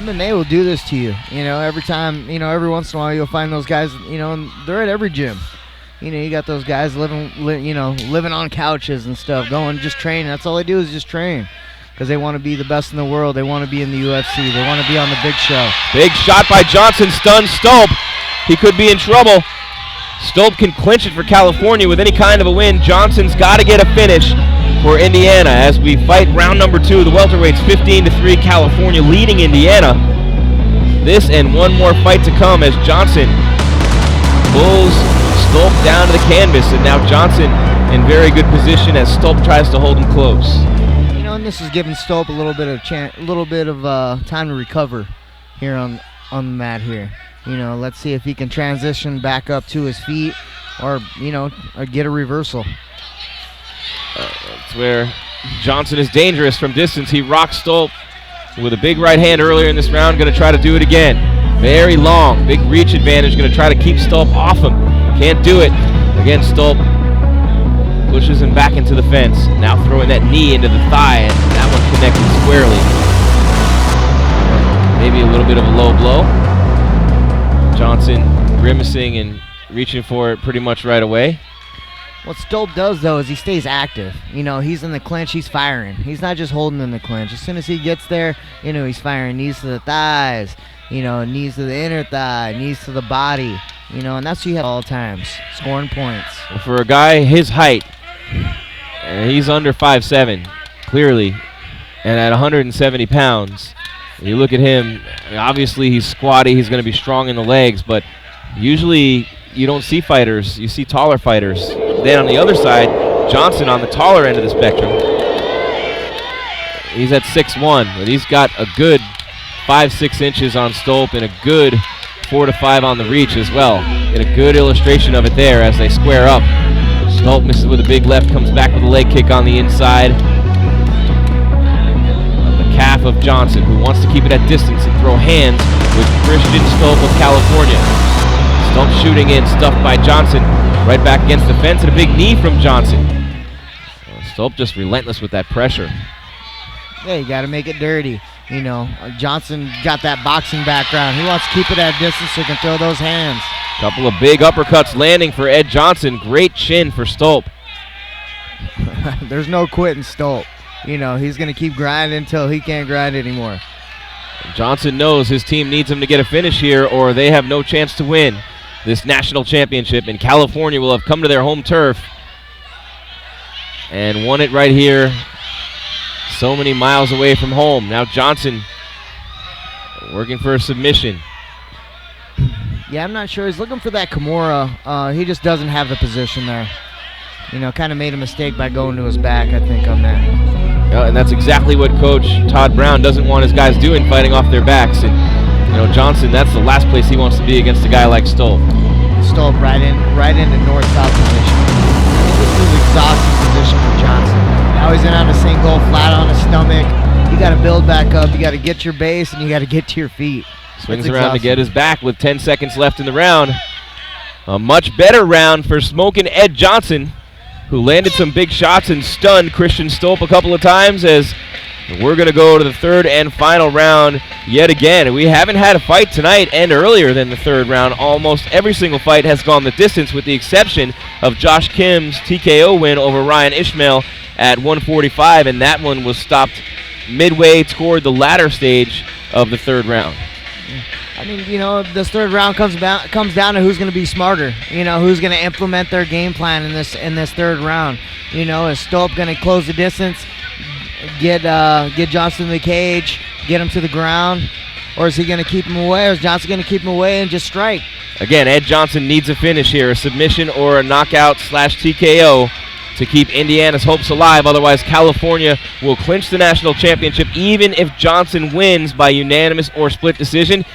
MMA will do this to you. You know, every time, you know, every once in a while you'll find those guys, you know, and they're at every gym. You know, you got those guys living on couches and stuff, going just training. That's all they do is just train because they want to be the best in the world. They want to be in the UFC. They want to be on the big show. Big shot by Johnson, stuns Stolp. He could be in trouble. Stolp can clinch it for California with any kind of a win. Johnson's got to get a finish for Indiana as we fight round number 2. The welterweights 15-3, California leading Indiana. This and one more fight to come as Johnson pulls Stolp down to the canvas, and now Johnson in very good position as Stolp tries to hold him close. You know, and this is giving Stolp a little bit of time to recover here on the mat here. You know, let's see if he can transition back up to his feet, or or get a reversal. That's where Johnson is dangerous from distance. He rocks Stolp with a big right hand earlier in this round. Going to try to do it again. Very long, big reach advantage. Going to try to keep Stolp off him. Can't do it. Again, Stolp pushes him back into the fence. Now throwing that knee into the thigh, and that one connected squarely. Maybe a little bit of a low blow. Johnson grimacing and reaching for it pretty much right away. What Stolp does, though, is he stays active. You know, he's in the clinch, he's firing. He's not just holding in the clinch. As soon as he gets there, you know, he's firing knees to the thighs, you know, knees to the inner thigh, knees to the body, you know, and that's what you have all times, scoring points. For a guy his height, he's under 5'7", clearly, and at 170 pounds. You look at him, obviously he's squatty, he's going to be strong in the legs, but usually you don't see fighters, you see taller fighters. Then on the other side, Johnson on the taller end of the spectrum. He's at 6'1", but he's got a good 5-6 inches on Stolp and a good 4 to 5 on the reach as well. Get a good illustration of it there as they square up. Stolp misses with a big left, comes back with a leg kick on the inside. Calf of Johnson, who wants to keep it at distance and throw hands with Christian Stolp of California. Stolp shooting in, stuffed by Johnson, right back against the fence, and a big knee from Johnson. Stolp just relentless with that pressure. Yeah, you got to make it dirty. You know, Johnson got that boxing background. He wants to keep it at distance so he can throw those hands. Couple of big uppercuts landing for Ed Johnson. Great chin for Stolp. There's no quitting Stolp. You know, he's going to keep grinding until he can't grind anymore. Johnson knows his team needs him to get a finish here or they have no chance to win this national championship, and California will have come to their home turf and won it right here so many miles away from home. Now Johnson working for a submission. Yeah, I'm not sure. He's looking for that Kimura. He just doesn't have the position there. You know, kind of made a mistake by going to his back, I think, on that. And that's exactly what Coach Todd Brown doesn't want his guys doing, fighting off their backs. And, you know, Johnson, that's the last place he wants to be against a guy like Stolp. Stolp right into north-south position. I think this is exhausting position for Johnson. Now he's in on a single, flat on his stomach. You got to build back up. You got to get your base, and you got to get to your feet. Swings around to get his back with 10 seconds left in the round. A much better round for smoking Ed Johnson, who landed some big shots and stunned Christian Stolp a couple of times, as we're going to go to the third and final round yet again. We haven't had a fight tonight end earlier than the third round. Almost every single fight has gone the distance with the exception of Josh Kim's TKO win over Ryan Ishmael at 145, and that one was stopped midway toward the latter stage of the third round. I mean, you know, this third round comes down to who's going to be smarter. You know, who's going to implement their game plan in this third round. You know, is Stolp going to close the distance, get Johnson in the cage, get him to the ground, or is he going to keep him away? Or is Johnson going to keep him away and just strike? Again, Ed Johnson needs a finish here, a submission or a knockout/TKO to keep Indiana's hopes alive. Otherwise, California will clinch the national championship even if Johnson wins by unanimous or split decision.